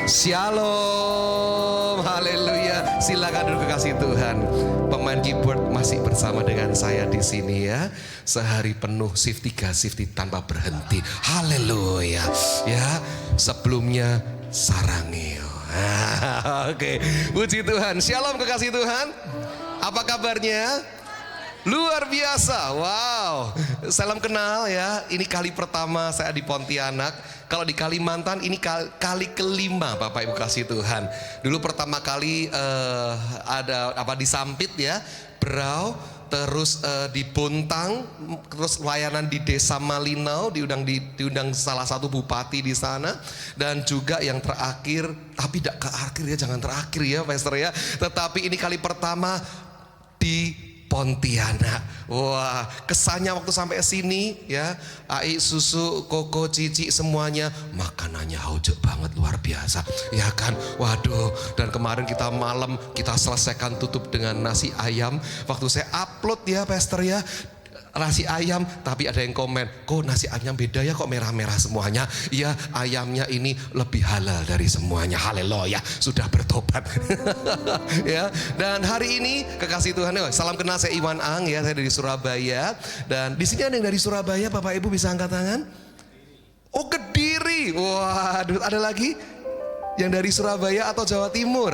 Shalom, haleluya. Silakan duduk kekasih Tuhan. Pemain keyboard masih bersama dengan saya di sini ya. Sehari penuh shift 3 shift tanpa berhenti. Haleluya. Ya, sebelumnya Sarangeo. Oke, puji Tuhan. Shalom kekasih Tuhan. Apa kabarnya? Luar biasa, wow. Salam kenal ya. Ini kali pertama saya di Pontianak. Kalau di Kalimantan ini kali kelima Bapak Ibu kasih Tuhan. Dulu pertama kali ada apa di Sampit ya, Berau, terus di Bontang, terus layanan di Desa Malinau, diundang salah satu bupati di sana, dan juga yang terakhir, tapi tidak ke akhir ya, jangan terakhir ya Pastor ya. Tetapi ini kali pertama di Pontianak. Wah, kesannya waktu sampai sini ya, Ai, susu, koko, cici semuanya makanannya haujek banget, luar biasa. Ya kan? Waduh, dan kemarin kita malam kita selesaikan tutup dengan nasi ayam. Waktu saya upload ya Pastor ya, nasi ayam, tapi ada yang komen, kok nasi ayam beda ya, kok merah-merah semuanya. Iya, ayamnya ini lebih halal dari semuanya. Haleluya, sudah bertobat. Ya, dan hari ini kekasih Tuhan, salam kenal, saya Iwan Ang ya, saya dari Surabaya. Dan di sini ada yang dari Surabaya, Bapak Ibu bisa angkat tangan? Oh, Kediri. Waduh, ada lagi yang dari Surabaya atau Jawa Timur?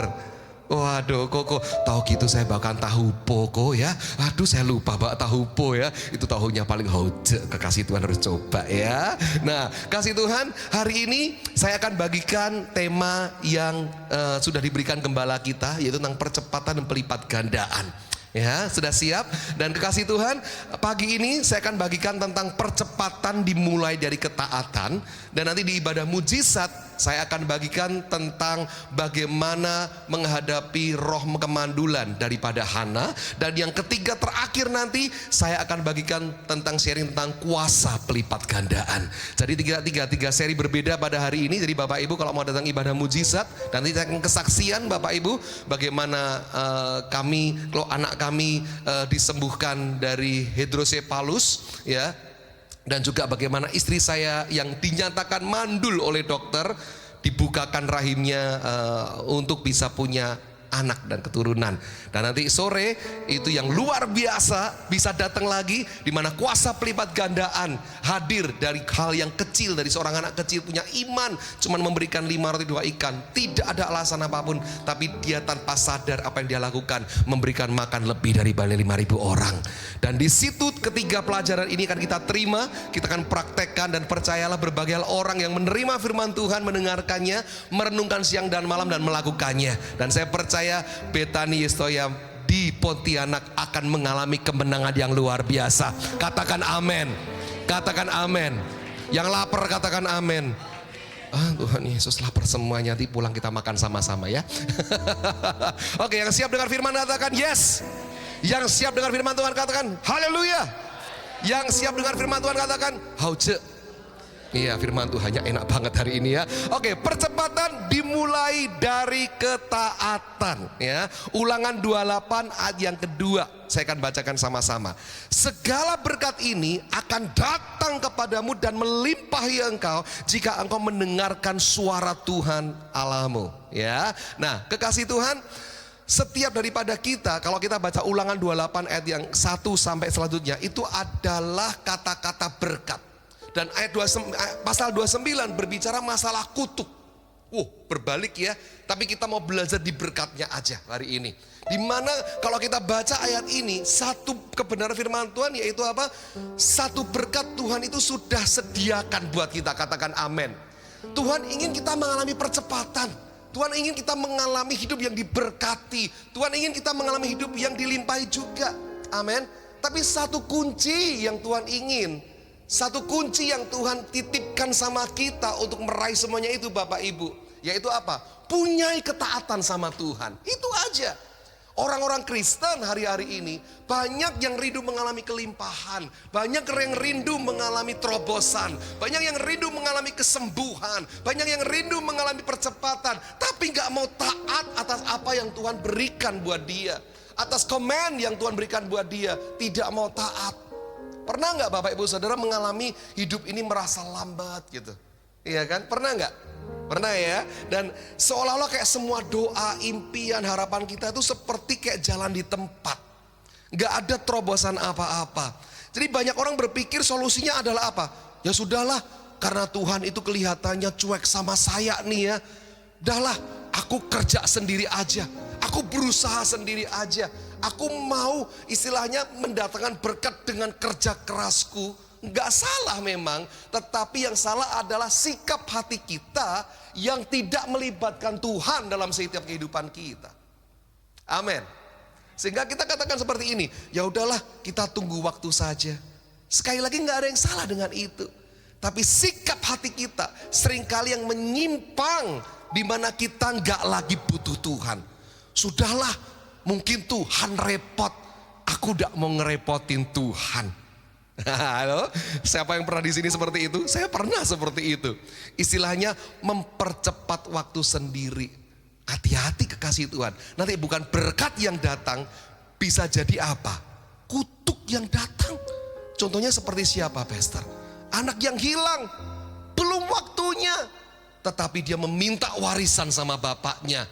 Waduh, kok tahu gitu saya bahkan tahu poko ya. Aduh, saya lupa bak tahu po ya. Itu tahunya paling hoje. Kekasih Tuhan harus coba ya. Nah, kasih Tuhan, hari ini saya akan bagikan tema yang sudah diberikan gembala kita, yaitu tentang percepatan dan pelipat gandaan. Ya, sudah siap? Dan kekasih Tuhan, pagi ini saya akan bagikan tentang percepatan dimulai dari ketaatan. Dan nanti di ibadah mujizat saya akan bagikan tentang bagaimana menghadapi roh kemandulan daripada Hana. Dan yang ketiga terakhir nanti saya akan bagikan tentang sharing tentang kuasa pelipat gandaan. Jadi tiga seri berbeda pada hari ini. Jadi Bapak Ibu kalau mau datang ibadah mujizat, nanti saya akan kesaksian Bapak Ibu bagaimana kami, kalau anak kami disembuhkan dari hidrosepalus ya. Dan juga bagaimana istri saya yang dinyatakan mandul oleh dokter dibukakan rahimnya untuk bisa punya anak dan keturunan. Dan nanti sore itu yang luar biasa bisa datang lagi, di mana kuasa pelipat gandaan hadir dari hal yang kecil, dari seorang anak kecil punya iman cuman memberikan 5 roti 2 ikan, tidak ada alasan apapun, tapi dia tanpa sadar apa yang dia lakukan, memberikan makan lebih dari 5.000 orang. Dan di situ ketiga pelajaran ini akan kita terima, kita akan praktekkan, dan percayalah berbagai hal orang yang menerima firman Tuhan, mendengarkannya, merenungkan siang dan malam dan melakukannya. Dan saya percaya Betani Yestoya di Pontianak akan mengalami kemenangan yang luar biasa. Katakan amin. Katakan amin. Yang lapar katakan amin. Tuhan Yesus lapar semuanya, nanti pulang kita makan sama-sama ya. Oke, yang siap dengar firman katakan yes. Yang siap dengar firman Tuhan katakan haleluya. Yang siap dengar firman Tuhan katakan hauje. Iya, firman Tuhannya enak banget hari ini ya. Oke, percepatan dimulai dari ketaatan ya. Ulangan 28 ayat yang kedua. Saya akan bacakan sama-sama. Segala berkat ini akan datang kepadamu dan melimpahi engkau jika engkau mendengarkan suara Tuhan Allahmu ya. Nah, kekasih Tuhan, setiap daripada kita, kalau kita baca Ulangan 28 ayat yang 1 sampai selanjutnya, itu adalah kata-kata berkat. Dan ayat pasal 29 berbicara masalah kutuk. Berbalik ya. Tapi kita mau belajar di berkatnya aja hari ini. Dimana kalau kita baca ayat ini, satu kebenaran firman Tuhan yaitu apa? Satu berkat Tuhan itu sudah sediakan buat kita. Katakan amin. Tuhan ingin kita mengalami percepatan. Tuhan ingin kita mengalami hidup yang diberkati. Tuhan ingin kita mengalami hidup yang dilimpahi juga. Amin. Tapi satu kunci yang Tuhan ingin, satu kunci yang Tuhan titipkan sama kita untuk meraih semuanya itu Bapak Ibu, yaitu apa? Punyai ketaatan sama Tuhan. Itu aja. Orang-orang Kristen hari-hari ini banyak yang rindu mengalami kelimpahan, banyak yang rindu mengalami terobosan, banyak yang rindu mengalami kesembuhan, banyak yang rindu mengalami percepatan, tapi gak mau taat atas apa yang Tuhan berikan buat dia, atas command yang Tuhan berikan buat dia, tidak mau taat. Pernah nggak Bapak Ibu Saudara mengalami hidup ini merasa lambat gitu? Iya kan? Pernah nggak? Pernah ya? Dan seolah-olah kayak semua doa, impian, harapan kita itu seperti kayak jalan di tempat. Nggak ada terobosan apa-apa. Jadi banyak orang berpikir solusinya adalah apa? Ya sudahlah, karena Tuhan itu kelihatannya cuek sama saya nih ya. Udahlah, aku kerja sendiri aja. Aku berusaha sendiri aja. Aku mau istilahnya mendatangkan berkat dengan kerja kerasku. Nggak salah memang, tetapi yang salah adalah sikap hati kita yang tidak melibatkan Tuhan dalam setiap kehidupan kita. Amin. Sehingga kita katakan seperti ini, ya udahlah kita tunggu waktu saja. Sekali lagi nggak ada yang salah dengan itu. Tapi sikap hati kita seringkali yang menyimpang, di mana kita nggak lagi butuh Tuhan. Sudahlah, mungkin Tuhan repot, aku nggak mau ngerepotin Tuhan. Halo, siapa yang pernah di sini seperti itu? Saya pernah seperti itu. Istilahnya mempercepat waktu sendiri. Hati-hati kekasih Tuhan. Nanti bukan berkat yang datang, bisa jadi apa? Kutuk yang datang. Contohnya seperti siapa, Pastor? Anak yang hilang, belum waktunya, tetapi dia meminta warisan sama bapaknya.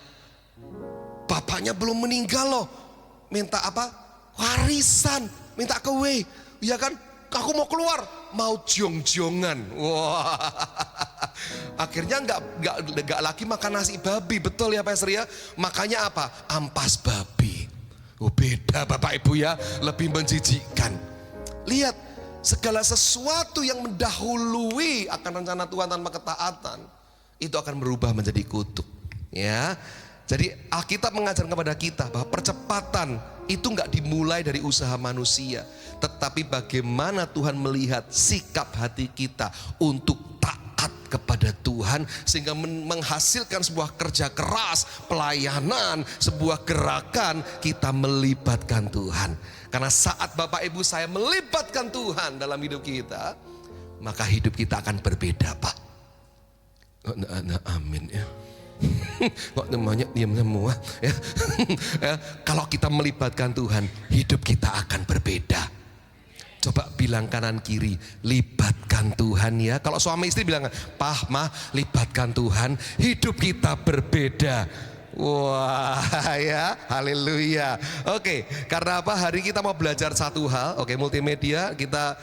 Bapaknya belum meninggal loh. Minta apa? Warisan, minta kewe. Ya kan? Aku mau keluar, mau jong-jongan. Wah, akhirnya nggak lagi makan nasi babi, betul ya Pastor ya? Makanya apa? Ampas babi. Oh beda Bapak Ibu ya, lebih menjijikkan. Lihat, segala sesuatu yang mendahului akan rencana Tuhan tanpa ketaatan, itu akan berubah menjadi kutuk. Ya, jadi Alkitab mengajar kepada kita bahwa percepatan itu nggak dimulai dari usaha manusia, tetapi bagaimana Tuhan melihat sikap hati kita untuk taat kepada Tuhan sehingga menghasilkan sebuah kerja keras, pelayanan, sebuah gerakan kita melibatkan Tuhan. Karena saat Bapak Ibu saya melibatkan Tuhan dalam hidup kita, maka hidup kita akan berbeda, Pak. Amin ya. Kok namanya diam semua ya. Ya, kalau kita melibatkan Tuhan, hidup kita akan berbeda. Coba bilang kanan kiri, libatkan Tuhan ya. Kalau suami istri bilang, Pah, Mah, libatkan Tuhan, hidup kita berbeda. Wah ya, haleluya. Oke, karena apa? Hari kita mau belajar satu hal. Oke, multimedia kita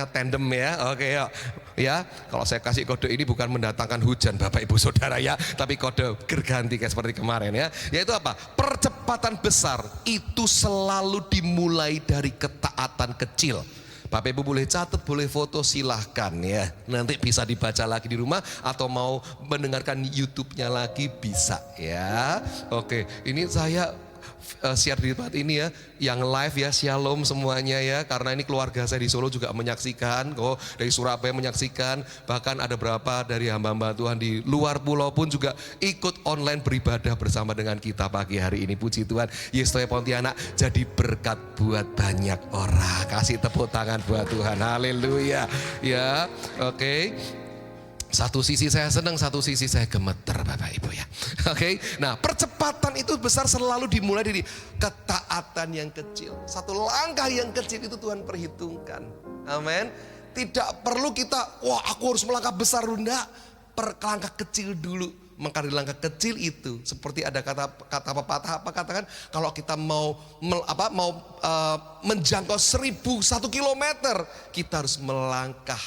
tandem ya. Oke, yuk. Ya, kalau saya kasih kode ini bukan mendatangkan hujan Bapak Ibu Saudara ya, tapi kode gerganti kayak seperti kemarin ya. Yaitu apa? Percepatan besar itu selalu dimulai dari ketaatan kecil. Bapak Ibu boleh catat, boleh foto, silahkan ya. Nanti bisa dibaca lagi di rumah atau mau mendengarkan YouTube-nya lagi bisa ya. Oke, ini saya share di tempat ini ya, yang live ya, shalom semuanya ya, karena ini keluarga saya di Solo juga menyaksikan, dari Surabaya menyaksikan, bahkan ada berapa dari hamba-hamba Tuhan di luar pulau pun juga ikut online beribadah bersama dengan kita pagi hari ini. Puji Tuhan, Yesus Pontianak jadi berkat buat banyak orang. Kasih tepuk tangan buat Tuhan, haleluya ya. Oke. Satu sisi saya senang, satu sisi saya gemeter Bapak Ibu ya. Oke, nah percepatan itu besar selalu dimulai dari ketaatan yang kecil. Satu langkah yang kecil itu Tuhan perhitungkan. Amin. Tidak perlu kita, wah aku harus melangkah besar, enggak. Langkah kecil dulu. Maka di langkah kecil itu seperti ada kata pepatah apa katakan, kalau kita mau menjangkau 1.001 kilometer, kita harus melangkah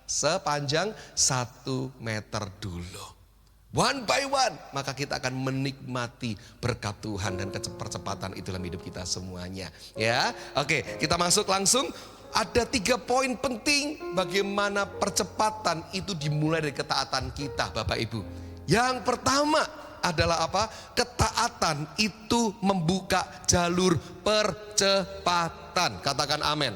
sepanjang 1 meter dulu. One by one, maka kita akan menikmati berkat Tuhan dan percepatan itu dalam hidup kita semuanya. Ya, oke, kita masuk langsung. Ada 3 poin penting bagaimana percepatan itu dimulai dari ketaatan kita, Bapak Ibu. Yang pertama adalah apa? Ketaatan itu membuka jalur percepatan. Katakan amin.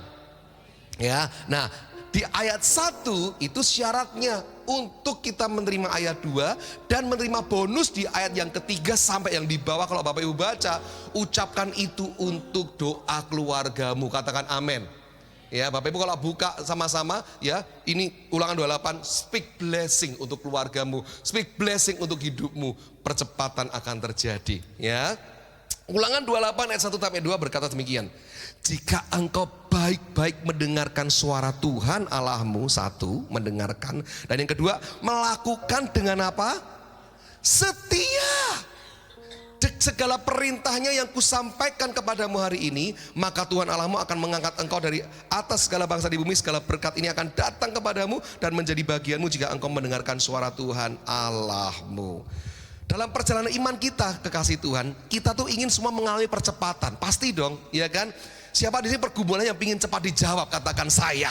Ya, nah di ayat 1 itu syaratnya untuk kita menerima ayat 2 dan menerima bonus di ayat yang ketiga sampai yang di bawah. Kalau Bapak Ibu baca, ucapkan itu untuk doa keluargamu. Katakan amin. Ya, Bapak Ibu kalau buka sama-sama ya, ini Ulangan 28, speak blessing untuk keluargamu, speak blessing untuk hidupmu, percepatan akan terjadi ya. Ulangan 28 ayat 1 sampai 2 berkata demikian. Jika engkau baik-baik mendengarkan suara Tuhan Allahmu, satu, mendengarkan, dan yang kedua, melakukan dengan apa? Setia. Segala perintahnya yang kusampaikan kepadamu hari ini, maka Tuhan Allahmu akan mengangkat engkau dari atas segala bangsa di bumi. Segala berkat ini akan datang kepadamu dan menjadi bagianmu jika engkau mendengarkan suara Tuhan Allahmu. Dalam perjalanan iman kita, kekasih Tuhan, kita tuh ingin semua mengalami percepatan. Pasti dong, ya kan? Siapa di sini pergumulan yang ingin cepat dijawab? Katakan saya.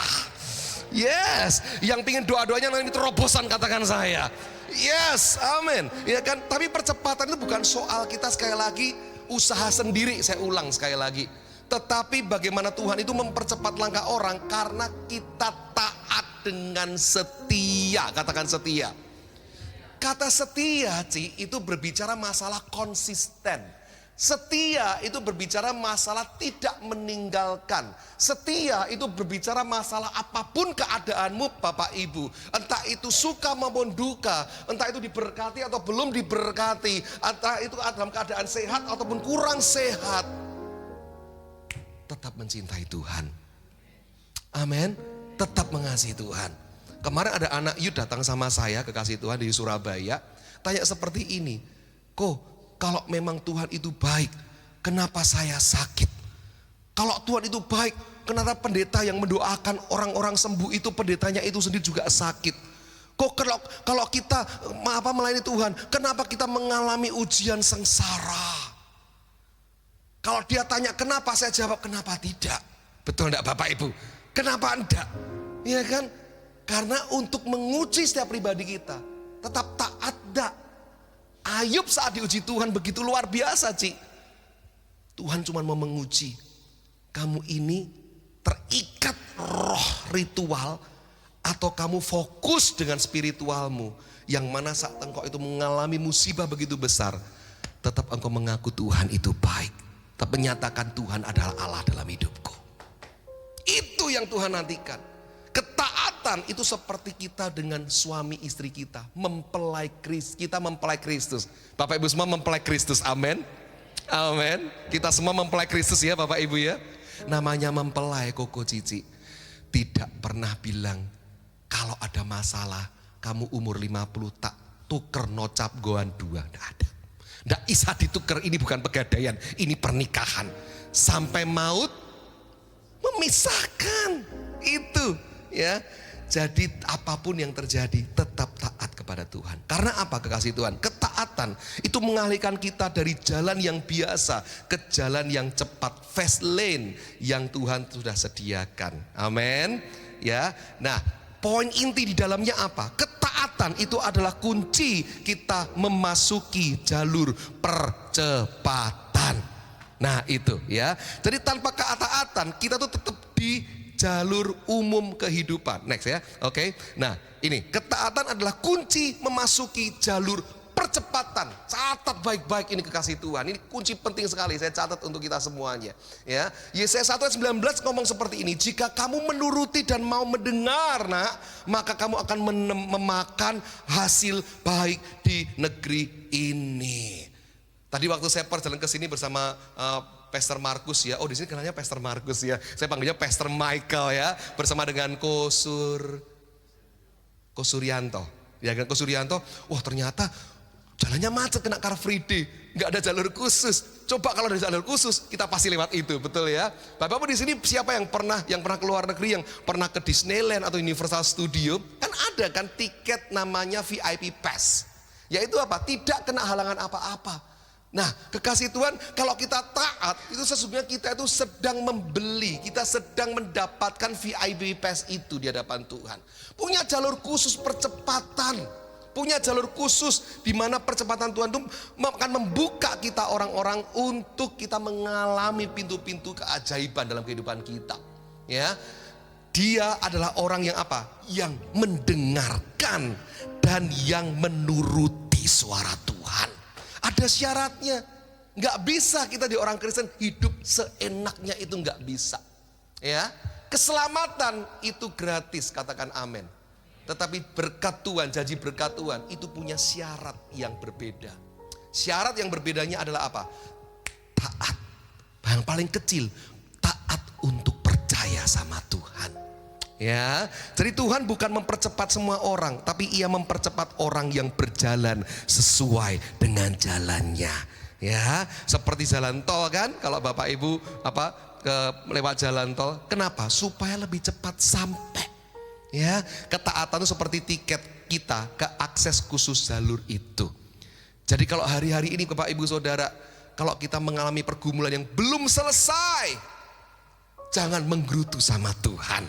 Yes, yang ingin doa-doanya nanti terobosan, katakan saya. Yes, amin. Ya kan? Tapi percepatan itu bukan soal kita sekali lagi usaha sendiri, saya ulang sekali lagi. Tetapi bagaimana Tuhan itu mempercepat langkah orang karena kita taat dengan setia. Katakan setia. Kata setia, Ci, itu berbicara masalah konsisten. Setia itu berbicara masalah tidak meninggalkan. Setia itu berbicara masalah apapun keadaanmu Bapak Ibu. Entah itu suka maupun duka. Entah itu diberkati atau belum diberkati. Entah itu dalam keadaan sehat ataupun kurang sehat. Tetap mencintai Tuhan. Amin. Tetap mengasihi Tuhan. Kemarin ada anak youth datang sama saya, kekasih Tuhan, di Surabaya. Tanya seperti ini. Kalau memang Tuhan itu baik, kenapa saya sakit? Kalau Tuhan itu baik, kenapa pendeta yang mendoakan orang-orang sembuh itu pendetanya itu sendiri juga sakit? Kalau kita melayani Tuhan, kenapa kita mengalami ujian sengsara? Kalau dia tanya kenapa, saya jawab kenapa tidak? Betul enggak Bapak Ibu? Kenapa enggak? Ya kan? Karena untuk menguji setiap pribadi kita, tetap taat enggak? Ayub saat diuji Tuhan begitu luar biasa, Ci. Tuhan cuma mau menguji, kamu ini terikat roh ritual atau kamu fokus dengan spiritualmu, yang mana saat engkau itu mengalami musibah begitu besar, tetap engkau mengaku Tuhan itu baik, tetap menyatakan Tuhan adalah Allah dalam hidupku. Itu yang Tuhan nantikan. Ketaatan itu seperti kita dengan suami istri kita, kita mempelai Kristus. Bapak Ibu semua mempelai Kristus, amin. Amin. Kita semua mempelai Kristus ya Bapak Ibu ya. Namanya mempelai Koko Cici. Tidak pernah bilang kalau ada masalah kamu umur 50 tak tuker nocap goan 2. Tidak ada. Tidak bisa dituker, ini bukan pegadaian, ini pernikahan. Sampai maut memisahkan itu. Ya, jadi apapun yang terjadi tetap taat kepada Tuhan. Karena apa kekasih Tuhan? Ketaatan itu mengalihkan kita dari jalan yang biasa ke jalan yang cepat, fast lane yang Tuhan sudah sediakan. Amin. Ya. Nah, poin inti di dalamnya apa? Ketaatan itu adalah kunci kita memasuki jalur percepatan. Nah, itu ya. Jadi tanpa ketaatan kita tuh tetap di jalur umum kehidupan. Next ya. Oke. Nah, ini ketaatan adalah kunci memasuki jalur percepatan. Catat baik-baik ini kekasih Tuhan. Ini kunci penting sekali. Saya catat untuk kita semuanya. Ya. Yesaya 1 ayat 19 ngomong seperti ini. Jika kamu menuruti dan mau mendengar, nak, maka kamu akan memakan hasil baik di negeri ini. Tadi waktu saya perjalanan ke sini bersama Pastor Markus ya. Oh, di sini kenalnya Pastor Markus ya. Saya panggilnya Pastor Michael ya. Bersama dengan Kosuryanto. Ya kan Kosuryanto. Wah, ternyata jalannya macet, kena Car Free Day. Enggak ada jalur khusus. Coba kalau ada jalur khusus, kita pasti lewat itu, betul ya. Bapak-bapak di sini siapa yang pernah ke luar negeri, yang pernah ke Disneyland atau Universal Studio? Kan ada kan tiket namanya VIP Pass. Yaitu apa? Tidak kena halangan apa-apa. Nah, kekasih Tuhan, kalau kita taat, itu sesungguhnya kita itu sedang membeli, kita sedang mendapatkan VIP Pass itu di hadapan Tuhan. Punya jalur khusus percepatan, punya jalur khusus di mana percepatan Tuhan itu akan membuka kita orang-orang untuk kita mengalami pintu-pintu keajaiban dalam kehidupan kita. Ya, dia adalah orang yang apa? Yang mendengarkan dan yang menuruti suara Tuhan. Ada syaratnya. Nggak bisa kita di orang Kristen hidup seenaknya, itu nggak bisa. Ya, keselamatan itu gratis, katakan amin. Tetapi berkat Tuhan, janji berkat Tuhan itu punya syarat yang berbeda. Syarat yang berbedanya adalah apa? taat. Yang paling kecil, taat untuk percaya sama Tuhan. Ya, jadi Tuhan bukan mempercepat semua orang, tapi Ia mempercepat orang yang berjalan sesuai dengan jalannya. Ya, seperti jalan tol kan, kalau Bapak Ibu lewat jalan tol, kenapa? Supaya lebih cepat sampai. Ya, ketaatan itu seperti tiket kita ke akses khusus jalur itu. Jadi kalau hari-hari ini Bapak Ibu Saudara, kalau kita mengalami pergumulan yang belum selesai, jangan menggerutu sama Tuhan,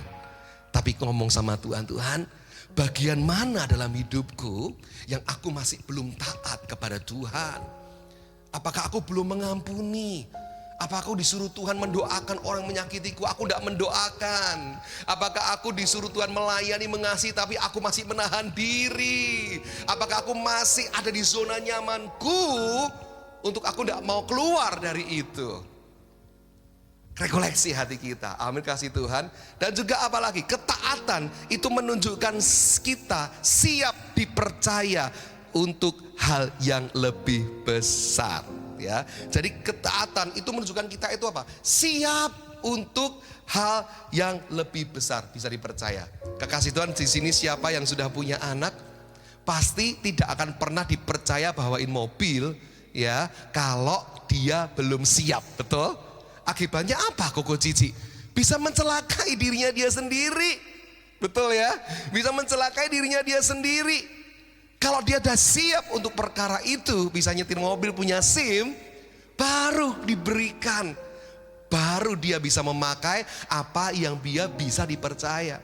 tapi ngomong sama Tuhan, Tuhan, bagian mana dalam hidupku yang aku masih belum taat kepada Tuhan? Apakah aku belum mengampuni? Apakah aku disuruh Tuhan mendoakan orang menyakitiku, aku tidak mendoakan? Apakah aku disuruh Tuhan melayani, mengasihi, tapi aku masih menahan diri? Apakah aku masih ada di zona nyamanku untuk aku tidak mau keluar dari itu? Rekoleksi hati kita, amin, kasih Tuhan. Dan juga apalagi, ketaatan itu menunjukkan kita siap dipercaya untuk hal yang lebih besar. Ya, jadi ketaatan itu menunjukkan kita itu apa? Siap untuk hal yang lebih besar, bisa dipercaya. Kekasih Tuhan, di sini siapa yang sudah punya anak, pasti tidak akan pernah dipercaya bawain mobil, ya, kalau dia belum siap, betul? Akibatnya apa, Koko Cici? Bisa mencelakai dirinya dia sendiri, betul ya? Bisa mencelakai dirinya dia sendiri. Kalau dia sudah siap untuk perkara itu, bisa nyetir mobil, punya SIM, baru diberikan, baru dia bisa memakai apa yang dia bisa dipercaya.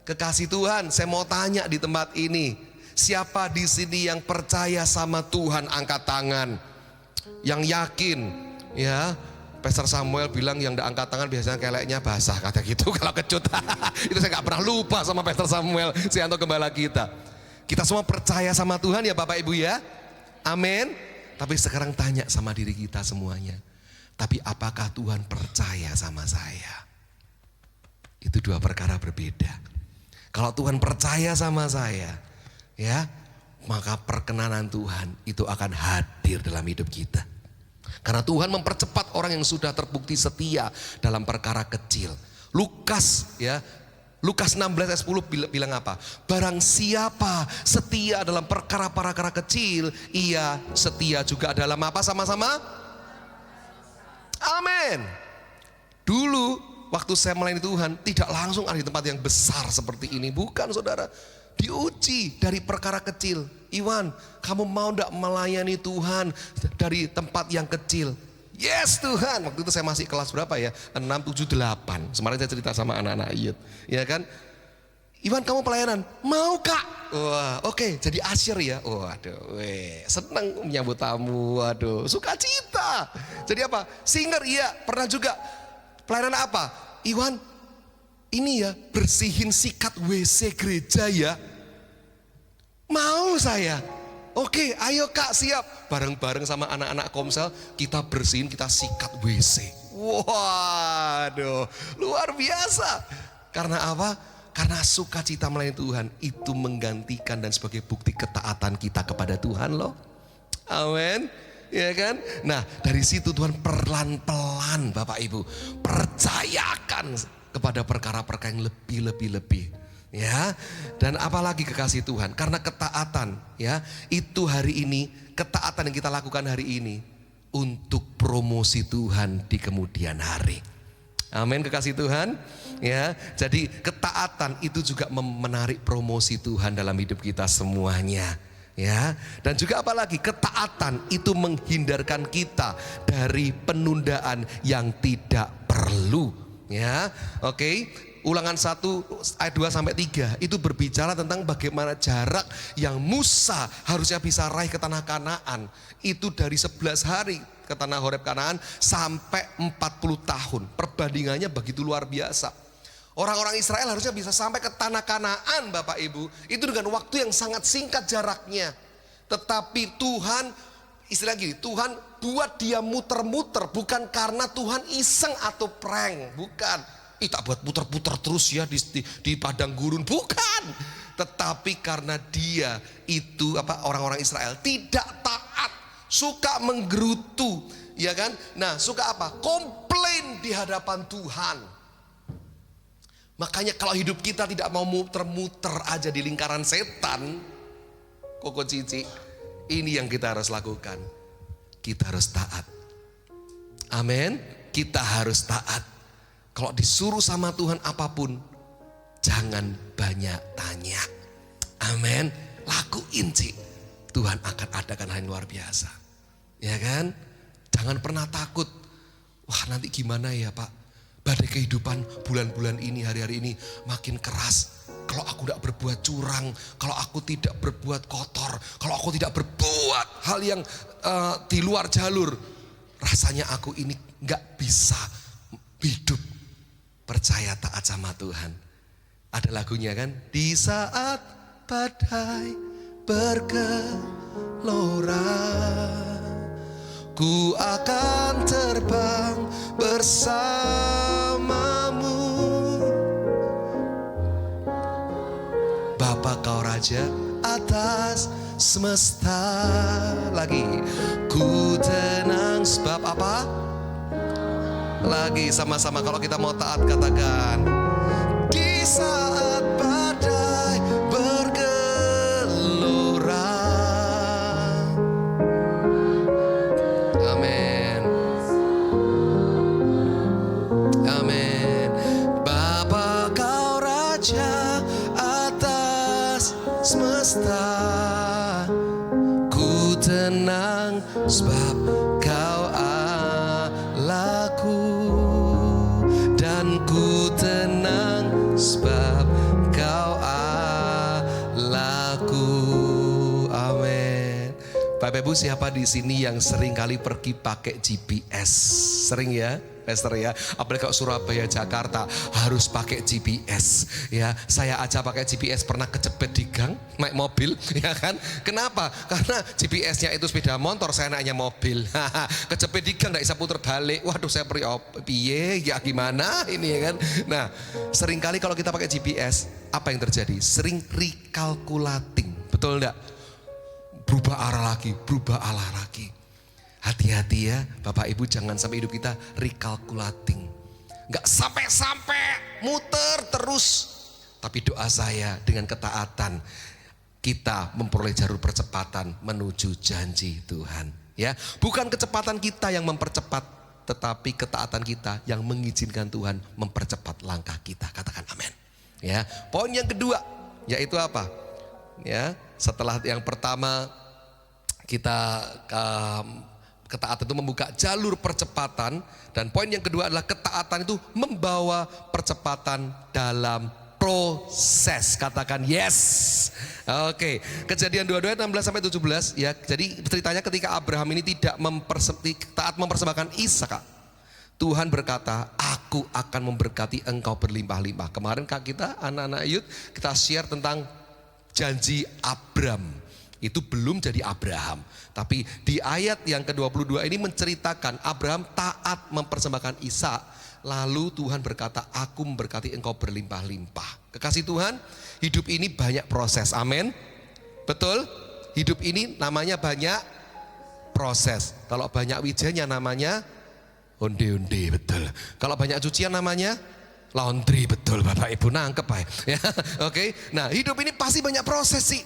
Kekasih Tuhan, saya mau tanya di tempat ini, siapa di sini yang percaya sama Tuhan, angkat tangan. Yang yakin, ya. Pastor Samuel bilang yang tidak angkat tangan biasanya keleknya basah, kata gitu kalau kecut. Itu saya gak pernah lupa sama Pastor Samuel, Sianto Gembala kita. Kita semua percaya sama Tuhan ya Bapak Ibu ya. Amin. Tapi sekarang tanya sama diri kita semuanya. Tapi apakah Tuhan percaya sama saya? Itu dua perkara berbeda. Kalau Tuhan percaya sama saya, ya, maka perkenanan Tuhan itu akan hadir dalam hidup kita. Karena Tuhan mempercepat orang yang sudah terbukti setia dalam perkara kecil. Lukas 16 ayat 10 bilang apa? Barang siapa setia dalam perkara-perkara kecil, ia setia juga dalam apa? Sama-sama? Amin. Dulu waktu saya melayani Tuhan, tidak langsung ada di tempat yang besar seperti ini. Bukan saudara, diuji dari perkara kecil. Iwan, kamu mau tidak melayani Tuhan dari tempat yang kecil? Yes Tuhan. Waktu itu saya masih kelas berapa ya? 6, 7, 8. Kemarin saya cerita sama anak-anak Iyut, ya kan? Iwan, kamu pelayanan? Mau Kak? Wah, oke, jadi asyir ya. Waduh, senang menyambut tamu. Waduh, sukacita. Jadi apa? Singer, iya. Pernah juga pelayanan apa? Iwan, ini ya, bersihin sikat WC gereja ya. Mau saya. Oke, ayo Kak, siap. Bareng-bareng sama anak-anak Komsel, kita bersihin, kita sikat WC. Waduh, luar biasa. Karena apa? Karena sukacita melayani Tuhan itu menggantikan dan sebagai bukti ketaatan kita kepada Tuhan loh. Amin. Ya kan? Nah, dari situ Tuhan pelan-pelan Bapak Ibu percayakan kepada perkara-perkara yang lebih. Ya, dan apalagi kekasih Tuhan, karena ketaatan, ya, itu hari ini, ketaatan yang kita lakukan hari ini untuk promosi Tuhan di kemudian hari. Amin, kekasih Tuhan. Ya, jadi ketaatan itu juga menarik promosi Tuhan dalam hidup kita semuanya. Ya, dan juga apalagi ketaatan itu menghindarkan kita dari penundaan yang tidak perlu. Ya, oke. Ulangan 1 ayat 2 sampai 3 itu berbicara tentang bagaimana jarak yang Musa harusnya bisa raih ke tanah Kanaan. Itu dari 11 hari ke tanah Horeb Kanaan sampai 40 tahun. Perbandingannya begitu luar biasa. Orang-orang Israel harusnya bisa sampai ke tanah Kanaan Bapak Ibu, itu dengan waktu yang sangat singkat jaraknya. Tetapi Tuhan, istilah gini, Tuhan buat dia muter-muter bukan karena Tuhan iseng atau prank, bukan. Tak buat putar-putar terus ya di padang gurun, bukan. Tetapi karena dia itu orang-orang Israel tidak taat, suka menggerutu, ya kan? Nah, suka apa? Komplain di hadapan Tuhan. Makanya kalau hidup kita tidak mau muter-muter aja di lingkaran setan, Koko Cici, ini yang kita harus lakukan. Kita harus taat. Amin. Kita harus taat. Kalau disuruh sama Tuhan apapun, jangan banyak tanya. Amin. Lakuin sih. Tuhan akan adakan hal yang luar biasa. Ya kan? Jangan pernah takut. Wah, nanti gimana ya Pak? Badai kehidupan bulan-bulan ini, hari-hari ini makin keras. Kalau aku tidak berbuat curang, kalau aku tidak berbuat kotor, kalau aku tidak berbuat hal yang di luar jalur, rasanya aku ini gak bisa hidup percaya taat sama Tuhan. Ada lagunya kan? Di saat badai bergelora, ku akan terbang bersamamu. Bapa kau Raja atas semesta. Lagi, ku tenang sebab apa? Lagi sama-sama kalau kita mau taat katakan. Di saat badai bergelora. Amin. Amin. Bapa kau Raja atas semesta, ku tenang sebab kau Allahku, dan ku tenang sebab kau Allahku. Amin. Bapak Ibu, siapa di sini yang sering kali pergi pakai GPS? Sering ya, Pastor ya. Apalagi kalau Surabaya, Jakarta harus pakai GPS. Ya, saya aja pakai GPS pernah kecepet di gang naik mobil, ya kan? Kenapa? Karena GPS-nya itu sepeda motor, saya naiknya mobil. Kecepet di gang nggak bisa putar balik. Waduh, saya piye ya gimana ini ya kan? Nah, sering kali kalau kita pakai GPS, apa yang terjadi? Sering recalculating, betul enggak? Berubah arah lagi, berubah arah lagi. Hati-hati ya Bapak Ibu, jangan sampai hidup kita recalculating. Gak sampai-sampai muter terus. Tapi doa saya dengan ketaatan, kita memperoleh jalur percepatan menuju janji Tuhan. Ya, bukan kecepatan kita yang mempercepat, tetapi ketaatan kita yang mengizinkan Tuhan mempercepat langkah kita. Katakan amin. Ya, poin yang kedua yaitu apa? Ya, setelah yang pertama kita ketaatan itu membuka jalur percepatan, dan poin yang kedua adalah ketaatan itu membawa percepatan dalam proses. Katakan yes. Oke, Kejadian 22 16-17 ya. Jadi ceritanya ketika Abraham ini tidak taat mempersembahkan Ishak, Tuhan berkata, aku akan memberkati engkau berlimpah-limpah. Kemarin kita anak-anak youth kita share tentang janji Abram. Itu belum jadi Abraham. Tapi di ayat yang ke-22 ini menceritakan Abraham taat mempersembahkan Ishak. Lalu Tuhan berkata, aku memberkati engkau berlimpah-limpah. Kekasih Tuhan, hidup ini banyak proses. Amin. Betul? Hidup ini namanya banyak proses. Kalau banyak wijennya namanya onde-onde, betul. Kalau banyak cucian namanya laundry, betul Bapak Ibu, nangkep ya. Oke. Nah, hidup ini pasti banyak proses sih.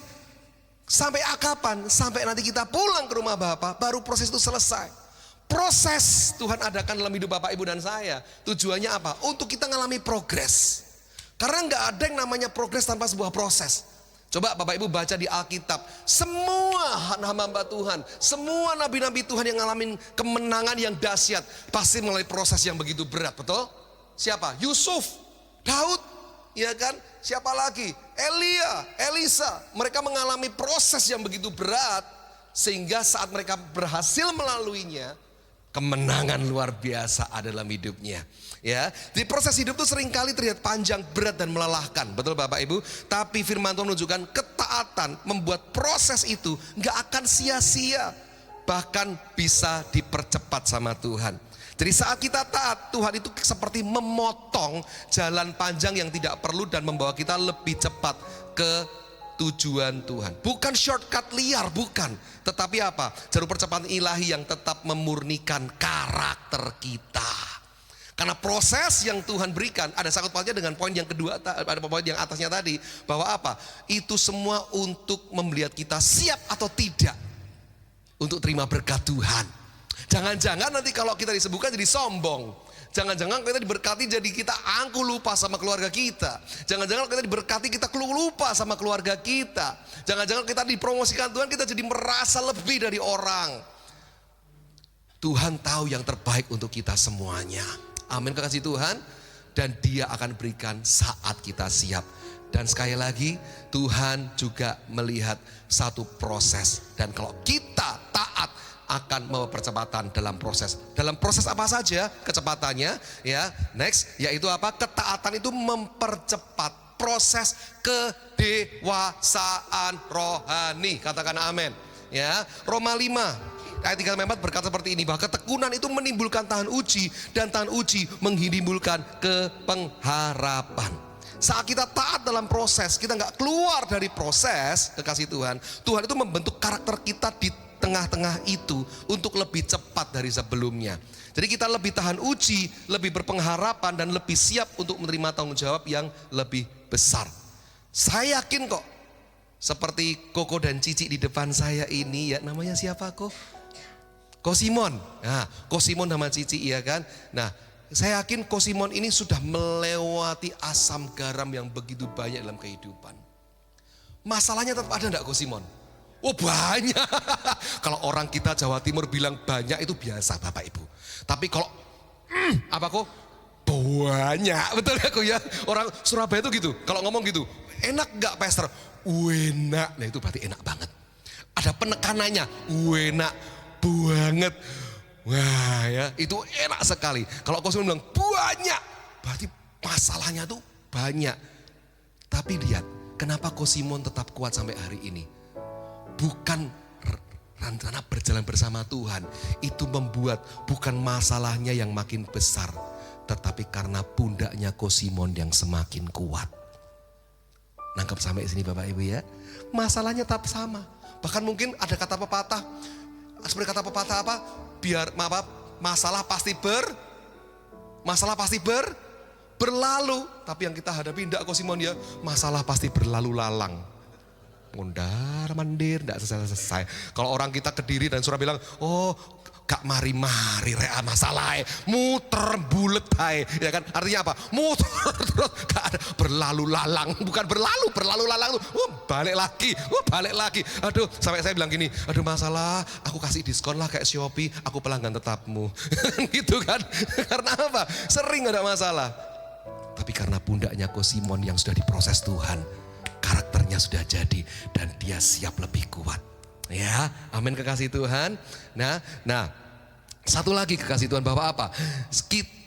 Sampai kapan? Sampai nanti kita pulang ke rumah Bapak, baru proses itu selesai. Proses Tuhan adakan dalam hidup Bapak, Ibu dan saya. Tujuannya apa? Untuk kita ngalami progres. Karena gak ada yang namanya progres tanpa sebuah proses. Coba Bapak Ibu baca di Alkitab. Semua hamba-hamba Tuhan, semua nabi-nabi Tuhan yang ngalamin kemenangan yang dahsyat, pasti melalui proses yang begitu berat, betul? Siapa? Yusuf, Daud, ya kan? Siapa lagi? Elia, Elisa. Mereka mengalami proses yang begitu berat, sehingga saat mereka berhasil melaluinya, kemenangan luar biasa ada dalam hidupnya. Ya, di proses hidup itu seringkali terlihat panjang, berat dan melelahkan, betul Bapak Ibu. Tapi firman Tuhan menunjukkan ketaatan membuat proses itu gak akan sia-sia, bahkan bisa dipercepat sama Tuhan. Jadi saat kita taat, Tuhan itu seperti memotong jalan panjang yang tidak perlu dan membawa kita lebih cepat ke tujuan Tuhan. Bukan shortcut liar, bukan. Tetapi apa? Jalur percepatan ilahi yang tetap memurnikan karakter kita. Karena proses yang Tuhan berikan, ada sangkut pautnya dengan poin yang kedua, ada poin yang atasnya tadi. Bahwa apa? Itu semua untuk melihat kita siap atau tidak untuk terima berkat Tuhan. Jangan-jangan nanti kalau kita disebutkan jadi sombong. Jangan-jangan kita diberkati jadi kita angkuh lupa sama keluarga kita. Jangan-jangan kita diberkati kita lupa sama keluarga kita. Jangan-jangan kita dipromosikan Tuhan kita jadi merasa lebih dari orang. Tuhan tahu yang terbaik untuk kita semuanya. Amin, kekasih Tuhan. Dan Dia akan berikan saat kita siap. Dan sekali lagi Tuhan juga melihat satu proses. Dan kalau kita taat akan membawa percepatan dalam proses. Dalam proses apa saja kecepatannya ya. Next yaitu apa? Ketaatan itu mempercepat proses kedewasaan rohani. Katakan amin. Ya, Roma 5 ayat 3-4 berkata seperti ini, bahwa ketekunan itu menimbulkan tahan uji dan tahan uji menimbulkan kepengharapan. Saat kita taat dalam proses, kita nggak keluar dari proses, kekasih Tuhan, Tuhan itu membentuk karakter kita di tengah-tengah itu untuk lebih cepat dari sebelumnya. Jadi kita lebih tahan uji, lebih berpengharapan dan lebih siap untuk menerima tanggung jawab yang lebih besar. Saya yakin kok, seperti Koko dan Cici di depan saya ini ya, namanya siapa kok? Ko Simon. Nah, Ko Simon sama Cici ya kan. Nah, saya yakin Ko Simon ini sudah melewati asam garam yang begitu banyak dalam kehidupan. Masalahnya tetap ada enggak Ko Simon? Oh banyak. Kalau orang kita Jawa Timur bilang banyak itu biasa Bapak Ibu. Tapi kalau apa kok? Banyak. Betul ya kok ya? Orang Surabaya itu gitu. Kalau ngomong gitu, enak gak Pastor? Enak. Nah itu berarti enak banget. Ada penekanannya, enak banget. Wah ya, itu enak sekali. Kalau kau bilang banyak, berarti masalahnya tuh banyak. Tapi lihat, kenapa Ko Simon tetap kuat sampai hari ini? Bukan rencana berjalan bersama Tuhan itu membuat bukan masalahnya yang makin besar, tetapi karena pundaknya Ko Simon yang semakin kuat. Nangkep sampai sini Bapak Ibu ya? Masalahnya tetap sama. Bahkan mungkin ada kata pepatah, seperti kata pepatah apa? Masalah pasti berlalu. Tapi yang kita hadapi tidak Ko Simon ya, masalah pasti berlalu lalang. Mundar mandir, tidak selesai. Kalau orang kita Kediri dan Surabaya bilang, oh gak mari-mari rea masalah, muter bulet hai, ya kan? Artinya apa? Muter terus, gak ada berlalu lalang, bukan berlalu lalang tuh, balik lagi. Aduh, sampai saya bilang gini, aduh masalah, aku kasih diskon lah kayak Shopee, aku pelanggan tetapmu, gitu kan? Karena apa? Sering ada masalah. Tapi karena pundaknya Ko Simon yang sudah diproses Tuhan, karakternya sudah jadi dan dia siap lebih kuat. Ya, amin kekasih Tuhan. Nah, satu lagi kekasih Tuhan bahwa apa?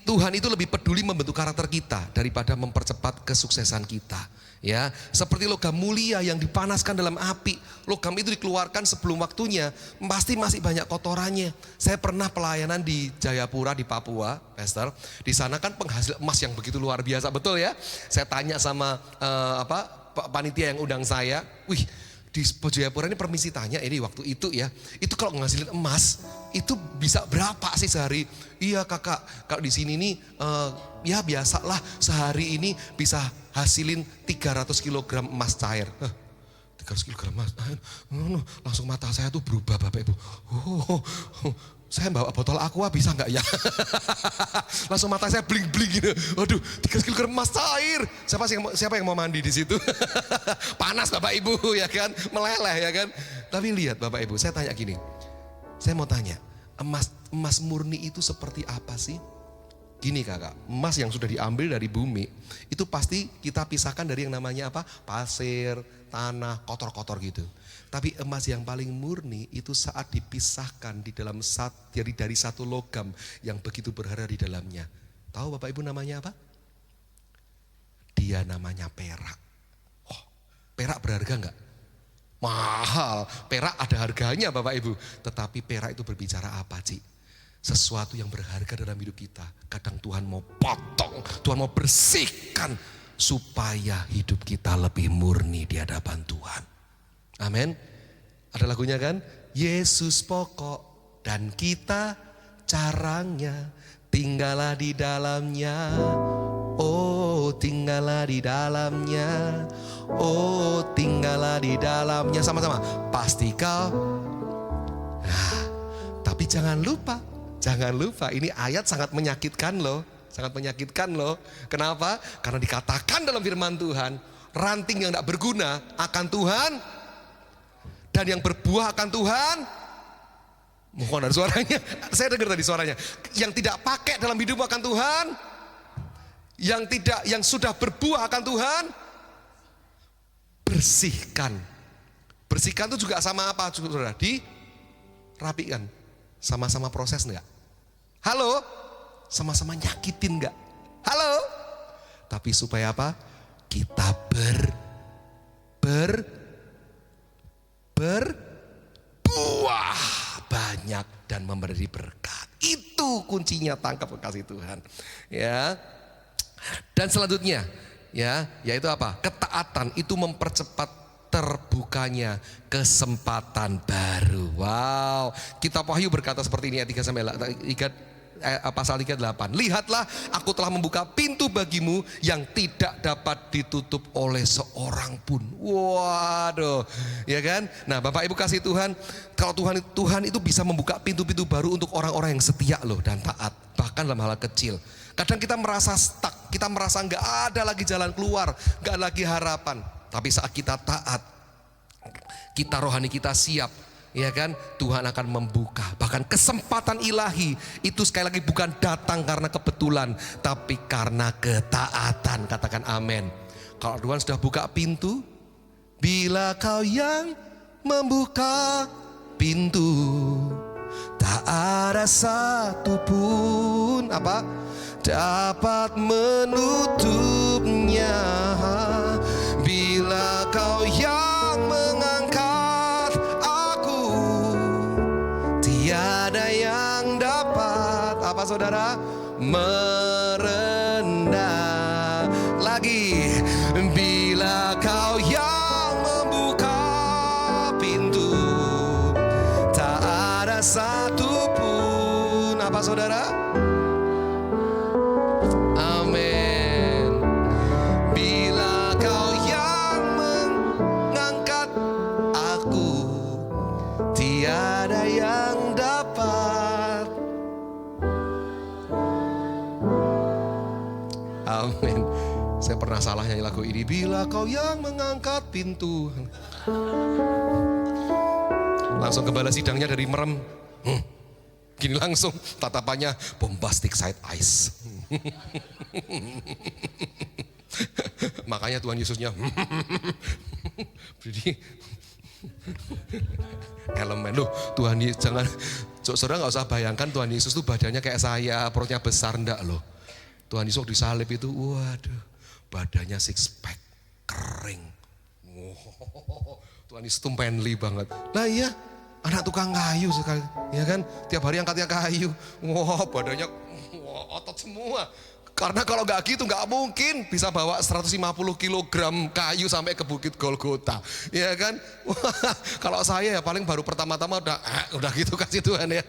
Tuhan itu lebih peduli membentuk karakter kita daripada mempercepat kesuksesan kita. Ya, seperti logam mulia yang dipanaskan dalam api. Logam itu dikeluarkan sebelum waktunya, pasti masih banyak kotorannya. Saya pernah pelayanan di Jayapura di Papua, Pastor. Di sana kan penghasil emas yang begitu luar biasa, betul ya? Saya tanya sama panitia yang undang saya, wih di Jayapura ini permisi tanya ini waktu itu ya, itu kalau ngasilin emas itu bisa berapa sih sehari? Iya kakak, kalau di sini nih ya biasalah sehari ini bisa hasilin 300 kg emas cair. 300 kg emas, langsung mata saya tuh berubah Bapak Ibu. Saya bawa botol aqua bisa nggak ya? Langsung mata saya bling-bling gitu. Waduh, 3 kg emas cair. Siapa yang mau mandi di situ? Panas Bapak Ibu ya kan, meleleh ya kan. Tapi lihat Bapak Ibu, saya tanya gini. Saya mau tanya, emas murni itu seperti apa sih? Gini kakak, emas yang sudah diambil dari bumi, itu pasti kita pisahkan dari yang namanya apa? Pasir, tanah, kotor-kotor gitu. Tapi emas yang paling murni itu saat dipisahkan di dalam dari satu logam yang begitu berharga di dalamnya. Tahu Bapak Ibu namanya apa? Dia namanya perak. Oh, perak berharga enggak? Mahal. Perak ada harganya Bapak Ibu. Tetapi perak itu berbicara apa Ci? Sesuatu yang berharga dalam hidup kita. Kadang Tuhan mau potong, Tuhan mau bersihkan supaya hidup kita lebih murni di hadapan Tuhan. Amin. Ada lagunya kan? Yesus pokok dan kita caranya, tinggallah di dalamnya. Oh, tinggallah di dalamnya. Oh, tinggallah di dalamnya. Sama-sama. Pasti kau. Nah, tapi jangan lupa ini ayat sangat menyakitkan loh. Sangat menyakitkan loh. Kenapa? Karena dikatakan dalam firman Tuhan, ranting yang tidak berguna akan Tuhan, dan yang berbuah akan Tuhan. Mohon ada suaranya. Saya dengar tadi suaranya. Yang tidak pakai dalam hidup akan Tuhan, yang sudah berbuah akan Tuhan. Bersihkan. Bersihkan itu juga sama apa, saudara? Dirapikan. Sama-sama proses enggak? Halo? Sama-sama nyakitin enggak? Halo? Tapi supaya apa? Kita berbuah banyak dan memberi berkat. Itu kuncinya, tangkap kekasih Tuhan. Ya. Dan selanjutnya, ya, yaitu apa? Ketaatan itu mempercepat terbukanya kesempatan baru. Wow. Kitab Wahyu berkata seperti ini ayat 3 sampai pasal 38. Lihatlah, aku telah membuka pintu bagimu yang tidak dapat ditutup oleh seorang pun. Waduh, ya kan? Nah, Bapak Ibu kasih Tuhan, kalau Tuhan itu bisa membuka pintu-pintu baru untuk orang-orang yang setia loh dan taat, bahkan dalam hal kecil. Kadang kita merasa stuck, kita merasa nggak ada lagi jalan keluar, nggak ada lagi harapan. Tapi saat kita taat, kita rohani kita siap, ya kan, Tuhan akan membuka. Bahkan kesempatan ilahi itu sekali lagi bukan datang karena kebetulan, tapi karena ketaatan. Katakan amin. Kalau Tuhan sudah buka pintu, bila kau yang membuka pintu, tak ada satupun apa dapat menutupnya. Bila kau yang mengangkat aku, tiada yang dapat apa saudara? Merendah lagi. Bila kau yang membuka pintu, tak ada satupun apa saudara? Amin. Bila kau yang mengangkat aku, tiada yang dapat. Amin. Saya pernah salah nyanyi lagu ini. Bila kau yang mengangkat pintu. Langsung kepala sidangnya dari merem. Gini langsung tatapannya bombastic side eyes. Makanya Tuhan Yesusnya jadi elemen loh. Tuhan Yesus jangan, saudara nggak usah bayangkan Tuhan Yesus tuh badannya kayak saya, perutnya besar, enggak loh. Tuhan Yesus disalib itu, waduh, badannya six pack, kering. Wow, Tuhan Yesus tuh manly banget. Nah iya, anak tukang kayu sekali, ya kan? Tiap hari angkatnya kayu. Wow, badannya otot semua. Karena kalau nggak gitu nggak mungkin bisa bawa 150 kilogram kayu sampai ke Bukit Golgota, ya kan? Wah, kalau saya ya paling baru pertama-tama udah gitu kasih Tuhan ya.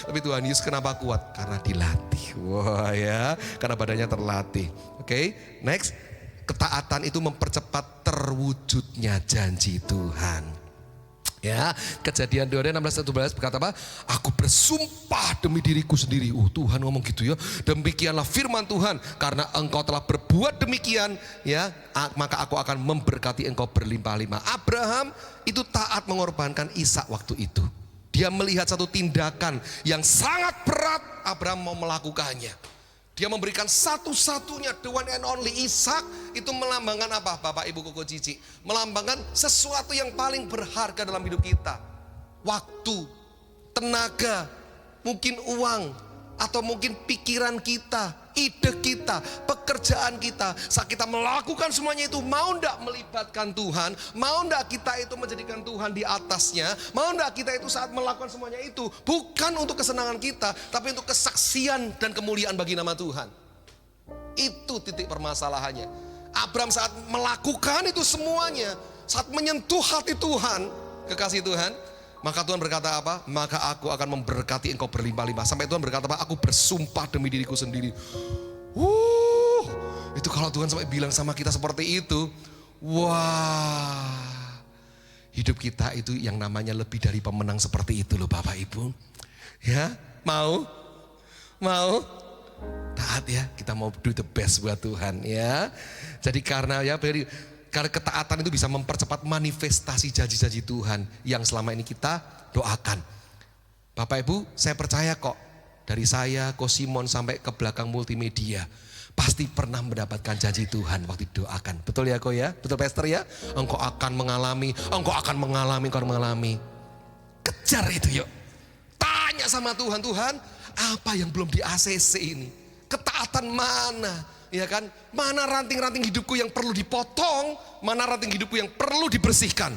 Tapi Tuhan Yesus kenapa kuat? Karena dilatih. Wah ya, karena badannya terlatih. Oke, next. Ketaatan itu mempercepat terwujudnya janji Tuhan. Ya, Kejadian 2:16-17 berkata apa? Aku bersumpah demi diriku sendiri. Tuhan ngomong gitu ya. Demikianlah firman Tuhan, karena engkau telah berbuat demikian, ya, maka aku akan memberkati engkau berlimpah-limpah. Abraham itu taat mengorbankan Ishak waktu itu. Dia melihat satu tindakan yang sangat berat, Abraham mau melakukannya. Dia memberikan satu-satunya, the one and only, Ishak. Itu melambangkan apa Bapak Ibu Koko Cici? Melambangkan sesuatu yang paling berharga dalam hidup kita. Waktu, tenaga, mungkin uang, atau mungkin pikiran kita, ide kita, pekerjaan kita. Saat kita melakukan semuanya itu, mau enggak melibatkan Tuhan? Mau enggak kita itu menjadikan Tuhan di atasnya? Mau enggak kita itu saat melakukan semuanya itu bukan untuk kesenangan kita, tapi untuk kesaksian dan kemuliaan bagi nama Tuhan? Itu titik permasalahannya. Abraham saat melakukan itu semuanya, saat menyentuh hati Tuhan, kekasih Tuhan, maka Tuhan berkata apa? Maka aku akan memberkati engkau berlimpah-limpah. Sampai Tuhan berkata apa? Aku bersumpah demi diriku sendiri. Itu kalau Tuhan sampai bilang sama kita seperti itu, wah, hidup kita itu yang namanya lebih dari pemenang seperti itu loh Bapak Ibu. Ya, mau? Taat ya, kita mau do the best buat Tuhan ya. Jadi karena ketaatan itu bisa mempercepat manifestasi janji-janji Tuhan yang selama ini kita doakan. Bapak Ibu, saya percaya kok, dari saya, Kosimon sampai ke belakang multimedia, pasti pernah mendapatkan janji Tuhan waktu doakan. Betul ya kok ya? Betul Pastor ya? Engkau akan mengalami. Kejar itu yuk. Tanya sama Tuhan, Tuhan, apa yang belum di ACC ini? Ketaatan mana? Ya kan? Mana ranting-ranting hidupku yang perlu dipotong? Mana ranting hidupku yang perlu dibersihkan?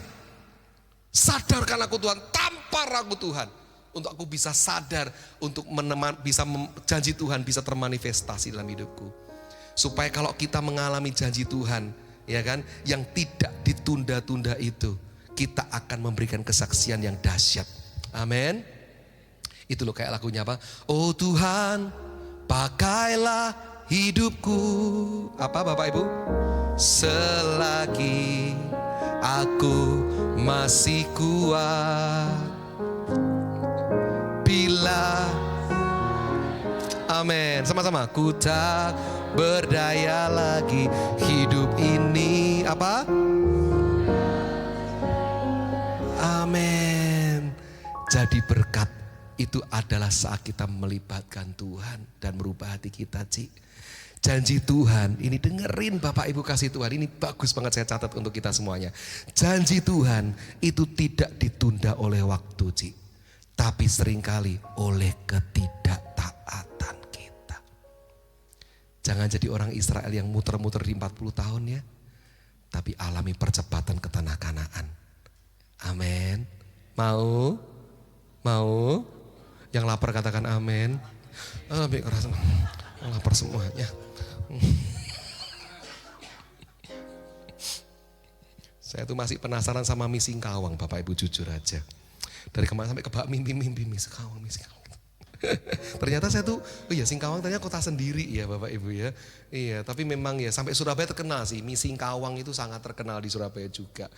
Sadarkan aku Tuhan, tampar aku Tuhan, untuk aku bisa sadar, untuk janji Tuhan bisa termanifestasi dalam hidupku. Supaya kalau kita mengalami janji Tuhan, ya kan, yang tidak ditunda-tunda itu, kita akan memberikan kesaksian yang dahsyat. Amin. Itu loh kayak lagunya apa? Oh Tuhan, pakailah hidupku. Apa Bapak Ibu? Selagi aku masih kuat, bila, amin, sama-sama, ku tak berdaya lagi hidup ini, apa? Amin. Jadi berkat itu adalah saat kita melibatkan Tuhan dan merubah hati kita, Ci. Janji Tuhan, ini dengerin Bapak Ibu kasih Tuhan, ini bagus banget saya catat untuk kita semuanya. Janji Tuhan itu tidak ditunda oleh waktu, Ci, tapi seringkali oleh ketidaktaatan kita. Jangan jadi orang Israel yang muter-muter di 40 tahun ya, tapi alami percepatan ke tanah Kanaan. Amin. Mau? Yang lapar katakan amin. Lebih keras, lapar semuanya. Saya tuh masih penasaran sama mie Singkawang, Bapak Ibu, jujur aja. Dari kemarin sampai ke mimpi mie Singkawang. Ternyata saya tuh, Singkawang ternyata kota sendiri ya Bapak Ibu ya. Iya, tapi memang ya sampai Surabaya terkenal sih, mie Singkawang itu sangat terkenal di Surabaya juga.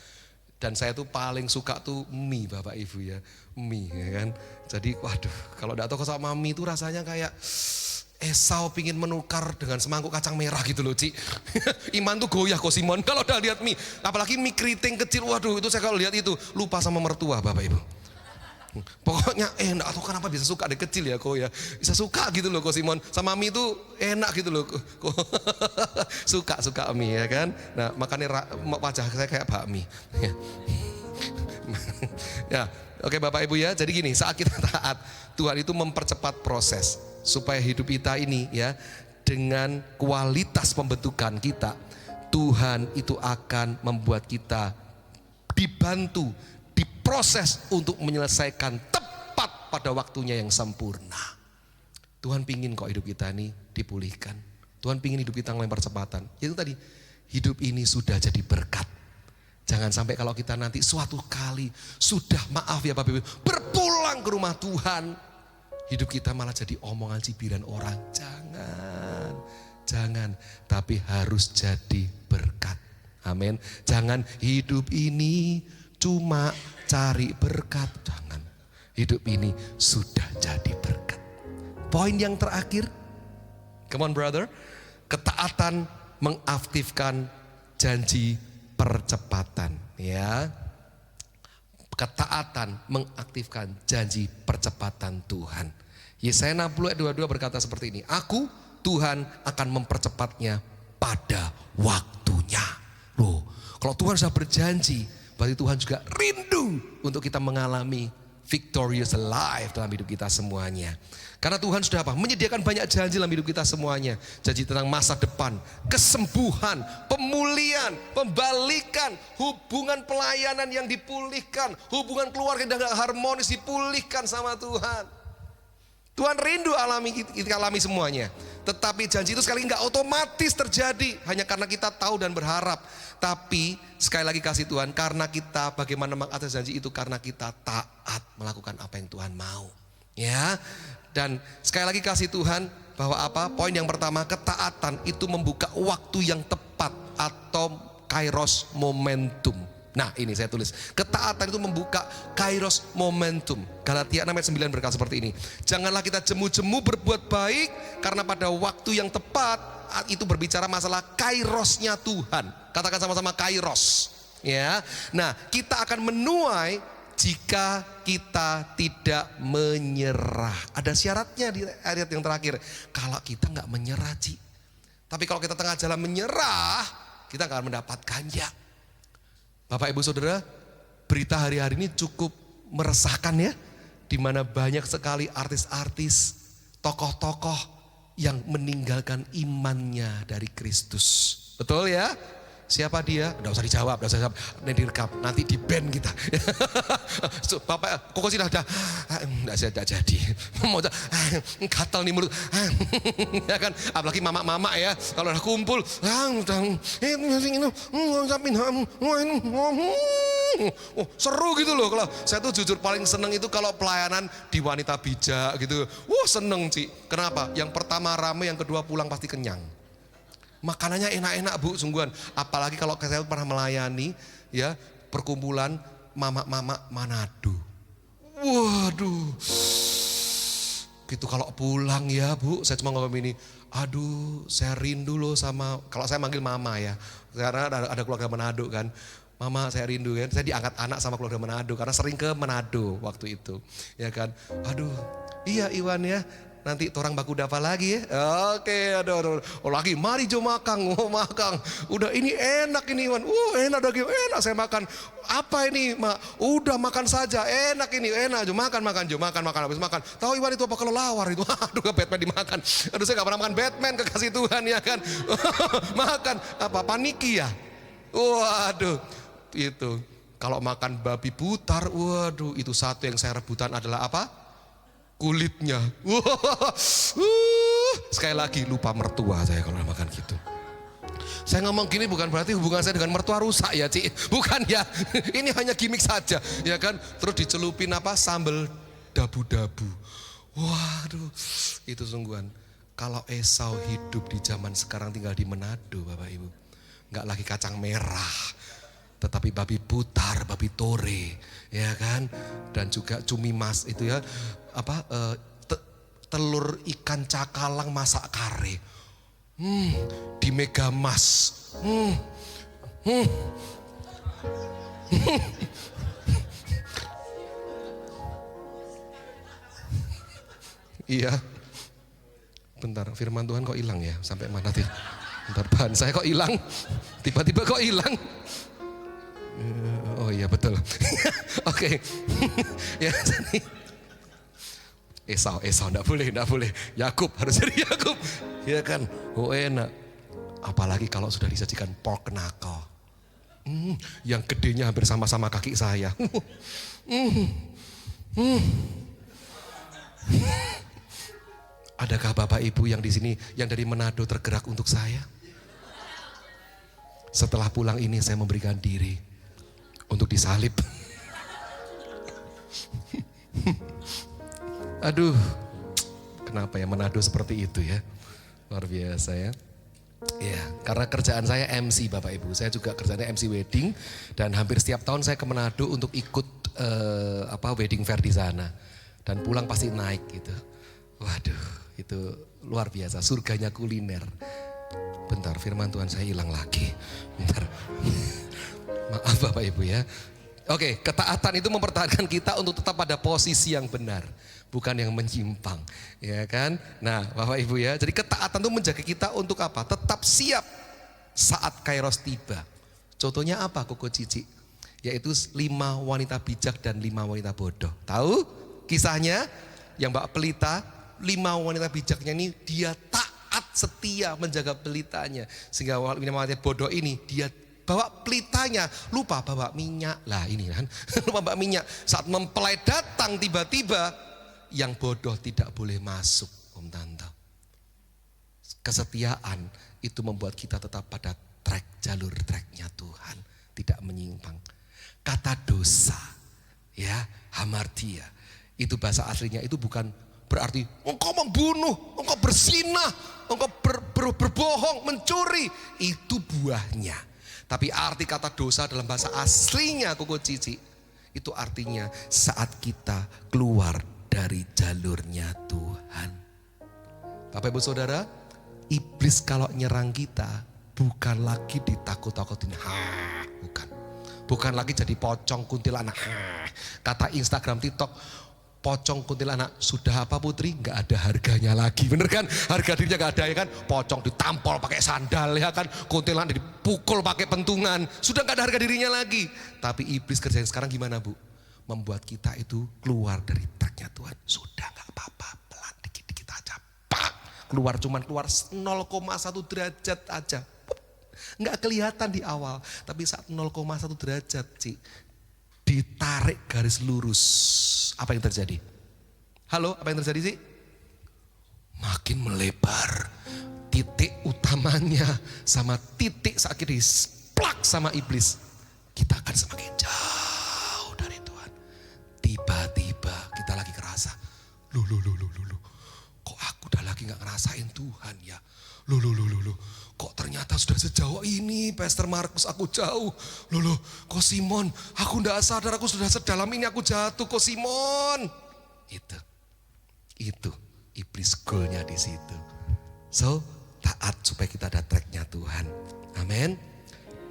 Dan saya tuh paling suka tuh mie Bapak Ibu ya, mie ya kan. Jadi waduh, kalau enggak tahu sama mie itu rasanya kayak Esau pingin menukar dengan semangkuk kacang merah gitu loh, Ci. Iman tuh goyah kok Simon kalau udah lihat mie. Apalagi mie keriting kecil, waduh itu saya kalau lihat itu lupa sama mertua Bapak Ibu. Pokoknya enak, atau kenapa bisa suka dari kecil ya kok ya. Bisa suka gitu loh kok Simon, sama mie itu enak gitu loh. Suka mie ya kan. Nah makanya wajah saya kayak bakmi. Ya, oke Bapak Ibu ya. Jadi gini, saat kita taat, Tuhan itu mempercepat proses supaya hidup kita ini ya, dengan kualitas pembentukan kita, Tuhan itu akan membuat kita dibantu, diproses untuk menyelesaikan tepat pada waktunya yang sempurna. Tuhan pingin kok hidup kita ini dipulihkan. Tuhan pingin hidup kita ngelain percepatan. Itu tadi, hidup ini sudah jadi berkat. Jangan sampai kalau kita nanti suatu kali sudah, maaf ya Bapak Ibu, berpulang ke rumah Tuhan, hidup kita malah jadi omongan cibiran orang. Jangan, tapi harus jadi berkat. Amin. Jangan hidup ini cuma cari berkat, jangan. Hidup ini sudah jadi berkat. Poin yang terakhir, come on brother, ketaatan mengaktifkan janji percepatan, ya. Ketaatan mengaktifkan janji percepatan Tuhan. Yesaya 60 ayat 22 berkata seperti ini, aku Tuhan akan mempercepatnya pada waktunya. Loh, kalau Tuhan sudah berjanji, berarti Tuhan juga rindu untuk kita mengalami victorious life dalam hidup kita semuanya. Karena Tuhan sudah apa? Menyediakan banyak janji dalam hidup kita semuanya. Janji tentang masa depan, kesembuhan, pemulihan, pembalikan, hubungan pelayanan yang dipulihkan, hubungan keluarga yang harmonis dipulihkan sama Tuhan. Tuhan rindu kita alami semuanya. Tetapi janji itu sekali nggak otomatis terjadi hanya karena kita tahu dan berharap. Tapi sekali lagi kasih Tuhan, karena kita bagaimana mengatas janji itu karena kita taat melakukan apa yang Tuhan mau. Ya. Dan sekali lagi kasih Tuhan bahwa apa? Poin yang pertama, ketaatan itu membuka waktu yang tepat atau kairos momentum. Nah ini saya tulis, ketaatan itu membuka kairos momentum. Galatia 6 ayat 9 berkata seperti ini, janganlah kita jemu-jemu berbuat baik, karena pada waktu yang tepat, itu berbicara masalah kairosnya Tuhan. Katakan sama-sama kairos. Ya, nah kita akan menuai jika kita tidak menyerah. Ada syaratnya di ayat yang terakhir, kalau kita nggak menyerah, Ci. Tapi kalau kita tengah jalan menyerah, kita nggak akan mendapatkannya. Bapak Ibu Saudara, berita hari-hari ini cukup meresahkan ya, di mana banyak sekali artis-artis, tokoh-tokoh yang meninggalkan imannya dari Kristus. Betul ya? Siapa dia? Nggak usah dijawab, nanti direkam, nanti di band kita. Bapak, kok sudah ada? Nggak jadi. Mau gatal nih mulut. Ya kan, apalagi mama-mama ya, kalau udah kumpul, seru gitu loh. Kalau saya tuh jujur paling seneng itu kalau pelayanan di wanita bijak gitu. Seneng Ci. Kenapa? Yang pertama rame, yang kedua pulang pasti kenyang. Makanannya enak-enak Bu, sungguhan. Apalagi kalau saya pernah melayani ya perkumpulan mama-mama Manado. Waduh. Gitu kalau pulang ya Bu, saya cuma ngomong ini, aduh saya rindu loh sama, kalau saya manggil mama ya. Karena ada keluarga Manado kan. Mama saya rindu kan, saya diangkat anak sama keluarga Manado karena sering ke Manado waktu itu. Ya kan, aduh iya Iwan ya. Nanti orang baku dapa lagi ya. Oke, aduh. Lagi mari jo makan, makan. Udah ini enak ini Iwan. Enak daging, enak saya makan. Apa ini, Mak? Udah makan saja. Enak ini, enak jo makan jo makan habis makan. Tahu Iwan itu apa kelelawar itu? Aduh, ke Batman dimakan. Aduh, saya gak pernah makan Batman, kekasih Tuhan ya kan. Makan apa? Paniki ya. Waduh, itu. Kalau makan babi putar, waduh, itu satu yang saya rebutan adalah apa? Kulitnya. Sekali lagi lupa mertua saya kalau makan gitu. Saya ngomong gini bukan berarti hubungan saya dengan mertua rusak ya Ci. Bukan ya. Ini hanya gimmick saja ya kan. Terus dicelupin apa? Sambal dabu-dabu. Waduh, itu sungguhan. Kalau Esau hidup di zaman sekarang tinggal di Manado Bapak Ibu. Enggak lagi kacang merah, tetapi babi putar, babi tore, ya kan, dan juga cumi mas itu ya, apa telur ikan cakalang masak kare, di Megamas, iya, bentar, firman Tuhan kok hilang ya, sampai mana tadi? Bentar, bahan saya kok hilang, tiba-tiba kok hilang. Oh iya betul. Oke. Ya Esau enggak boleh. Yakub harus jadi Yakub. Ya kan. Enak. Apalagi kalau sudah disajikan pork knuckle. Yang gedenya hampir sama-sama kaki saya. Adakah Bapak Ibu yang di sini yang dari Manado tergerak untuk saya? Setelah pulang ini saya memberikan diri untuk disalib. Aduh, kenapa ya Manado seperti itu ya? Luar biasa ya. Ya, karena kerjaan saya MC Bapak Ibu. Saya juga kerjanya MC wedding dan hampir setiap tahun saya ke Manado untuk ikut wedding fair di sana. Dan pulang pasti naik gitu. Waduh, itu luar biasa, surganya kuliner. Bentar, firman Tuhan saya hilang lagi. Bentar. Maaf Bapak Ibu ya. Oke, ketaatan itu mempertahankan kita untuk tetap pada posisi yang benar, bukan yang menyimpang, ya kan? Nah, Bapak Ibu ya, jadi ketaatan itu menjaga kita untuk apa? Tetap siap saat kairos tiba. Contohnya apa Koko Cici? Yaitu 5 wanita bijak dan 5 wanita bodoh. Tahu kisahnya? Yang Mbak Pelita, 5 wanita bijaknya ini dia taat setia menjaga pelitanya. Sehingga 5 wanita bodoh ini dia bawa pelitanya, lupa bawa minyak. Lah ini kan, lupa bawa minyak. Saat mempelai datang tiba-tiba, yang bodoh tidak boleh masuk, Om Tante. Kesetiaan itu membuat kita tetap pada jalur tracknya Tuhan, tidak menyimpang. Kata dosa, ya, hamartia, itu bahasa aslinya itu bukan berarti engkau membunuh, engkau berzinah, engkau berbohong, mencuri. Itu buahnya. Tapi arti kata dosa dalam bahasa aslinya Koko Cici, itu artinya saat kita keluar dari jalurnya Tuhan. Bapak Ibu Saudara, iblis kalau nyerang kita bukan lagi ditakut-takutin, bukan. Bukan lagi jadi pocong kuntilanak. Kata Instagram, TikTok, pocong kuntilanak sudah apa Putri? Nggak ada harganya lagi, bener kan? Harga dirinya nggak ada ya kan? Pocong ditampol pakai sandal ya kan? Kuntilanak dipukul pakai pentungan, sudah nggak ada harga dirinya lagi. Tapi iblis kerjanya sekarang gimana Bu? Membuat kita itu keluar dari tracknya Tuhan. Sudah nggak apa-apa, pelan dikit-dikit aja. Pak, keluar 0,1 derajat aja. Nggak kelihatan di awal, tapi saat 0,1 derajat Ci, ditarik garis lurus, apa yang terjadi? Halo, apa yang terjadi sih? Makin melebar. Titik utamanya sama titik saat kita displak sama iblis, kita akan semakin jauh dari Tuhan. Tiba-tiba kita lagi kerasa, loh, kok aku udah lagi gak ngerasain Tuhan ya? Loh, kok ternyata sudah sejauh ini Pastor Markus aku jauh. Loh, kok Simon, aku gak sadar aku sudah sedalam ini aku jatuh kok Simon. Itu iblis goalnya di situ. So, taat supaya kita ada tracknya Tuhan. Amin.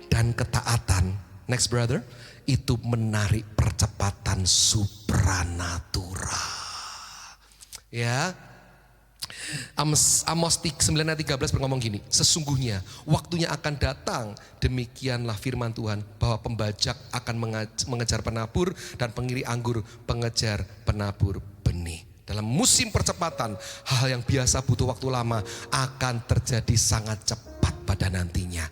Dan ketaatan, next brother, itu menarik percepatan supranatural. Ya. Amos 9:13 berngomong gini, sesungguhnya waktunya akan datang, demikianlah firman Tuhan, bahwa pembajak akan mengejar penabur dan pengiri anggur pengejar penabur benih. Dalam musim percepatan, hal yang biasa butuh waktu lama akan terjadi sangat cepat pada nantinya.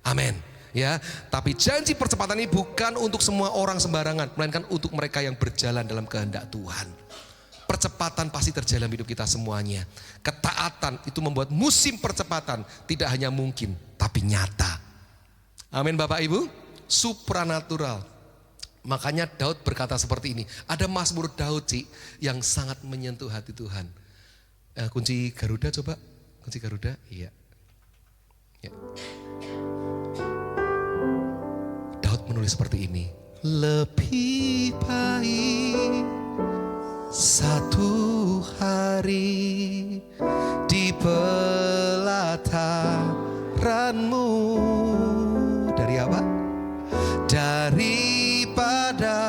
Amin. Ya, tapi janji percepatan ini bukan untuk semua orang sembarangan, melainkan untuk mereka yang berjalan dalam kehendak Tuhan. Percepatan pasti terjadi dalam hidup kita semuanya. Ketaatan itu membuat musim percepatan tidak hanya mungkin, tapi nyata. Amin Bapak Ibu. Supranatural. Makanya Daud berkata seperti ini. Ada Mazmur Daud Ci, yang sangat menyentuh hati Tuhan. Kunci Garuda coba. Kunci Garuda, iya. Ya. Daud menulis seperti ini. Lebih baik satu hari di pelataran-Mu. Dari apa? Daripada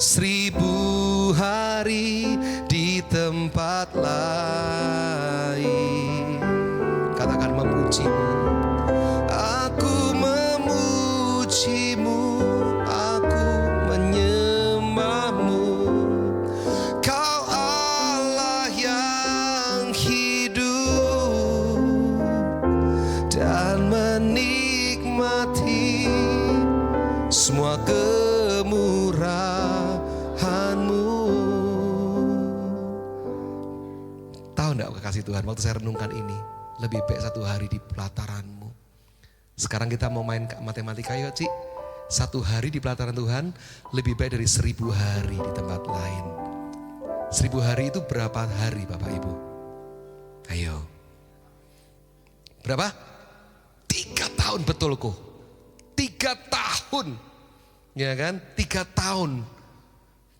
1000 hari di tempat lain. Katakan memuji-Mu. Aku memuji-Mu, aku menyembah-Mu. Kau Allah yang hidup dan menikmati semua kemurahan-Mu. Tahu enggak kekasih Tuhan, waktu saya renungkan ini, lebih baik satu hari di pelataran-Mu. Sekarang kita mau main matematika yuk Ci. Satu hari di pelataran Tuhan lebih baik dari 1000 hari di tempat lain. 1000 hari itu berapa hari Bapak Ibu? Ayo. Berapa? 3 tahun betul kok. 3 tahun. Ya kan? 3 tahun.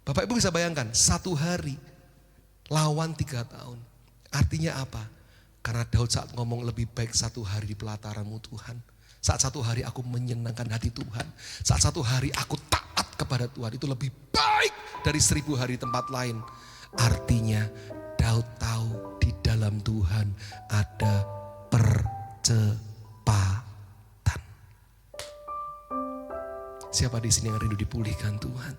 Bapak Ibu bisa bayangkan, satu hari lawan 3 tahun. Artinya apa? Karena Daud saat ngomong lebih baik satu hari di pelataran-Mu Tuhan. Saat satu hari aku menyenangkan hati Tuhan. Saat satu hari aku taat kepada Tuhan. Itu lebih baik dari 1000 hari di tempat lain. Artinya Daud tahu di dalam Tuhan ada percepatan. Siapa di sini yang rindu dipulihkan Tuhan?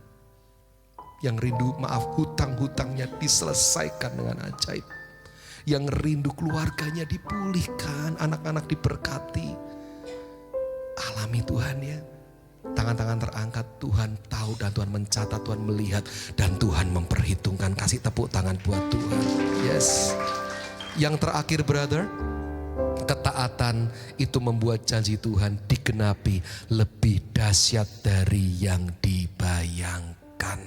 Yang rindu maaf hutang-hutangnya diselesaikan dengan ajaib. Yang rindu keluarganya dipulihkan, anak-anak diberkati. Alami Tuhan ya. Tangan-tangan terangkat, Tuhan tahu dan Tuhan mencatat, Tuhan melihat dan Tuhan memperhitungkan. Kasih tepuk tangan buat Tuhan. Yes. Yang terakhir brother, ketaatan itu membuat janji Tuhan digenapi lebih dahsyat dari yang dibayangkan.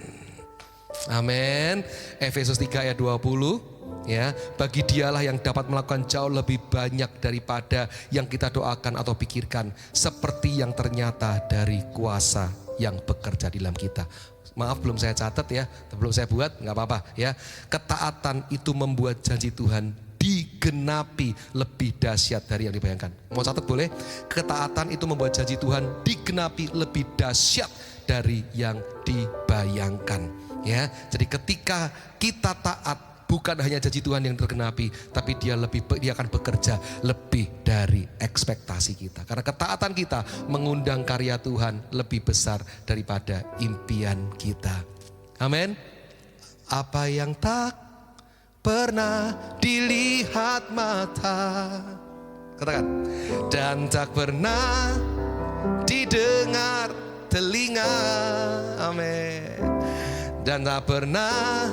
Amin. Efesus 3 ayat 20. Ya, bagi dialah yang dapat melakukan jauh lebih banyak daripada yang kita doakan atau pikirkan, seperti yang ternyata dari kuasa yang bekerja di dalam kita. Maaf belum saya catat ya, belum saya buat, nggak apa-apa ya. Ketaatan itu membuat janji Tuhan digenapi lebih dahsyat dari yang dibayangkan. Mau catat boleh? Ketaatan itu membuat janji Tuhan digenapi lebih dahsyat dari yang dibayangkan. Ya, jadi ketika kita taat, bukan hanya janji Tuhan yang tergenapi, tapi dia akan bekerja lebih dari ekspektasi kita. Karena ketaatan kita mengundang karya Tuhan lebih besar daripada impian kita. Amin. Apa yang tak pernah dilihat mata, katakan, dan tak pernah didengar telinga, amin, dan tak pernah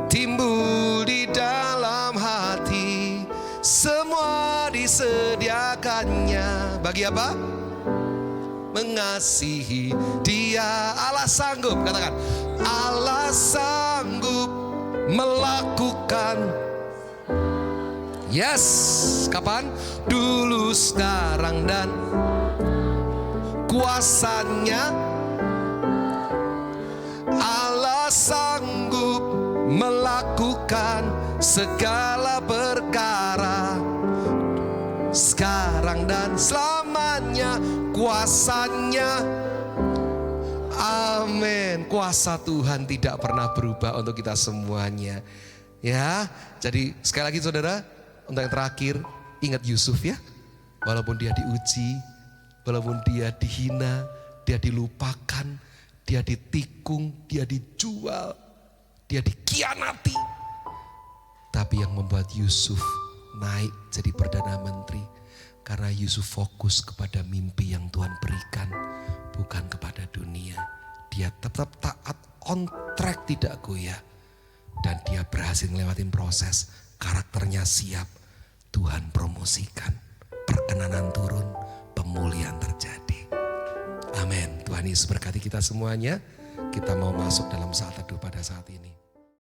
timbul di dalam hati, semua disediakannya. Bagi apa? Mengasihi Dia. Allah sanggup, katakan, Allah sanggup melakukan. Yes, kapan? Dulu, sekarang, dan kuasanya. Allah sanggup melakukan segala perkara, sekarang dan selamanya, kuasanya. Amin. Kuasa Tuhan tidak pernah berubah untuk kita semuanya. Ya, jadi sekali lagi saudara, untuk yang terakhir, ingat Yusuf ya. Walaupun dia diuji, walaupun dia dihina, dia dilupakan, dia ditikung, dia dijual, dia dikhianati. Tapi yang membuat Yusuf naik jadi Perdana Menteri, karena Yusuf fokus kepada mimpi yang Tuhan berikan, bukan kepada dunia. Dia tetap taat, on track, tidak goyah. Dan dia berhasil ngelewatin proses, karakternya siap. Tuhan promosikan, perkenanan turun, pemulihan terjadi. Amin. Tuhan Yesus berkati kita semuanya. Kita mau masuk dalam saat teduh pada saat ini.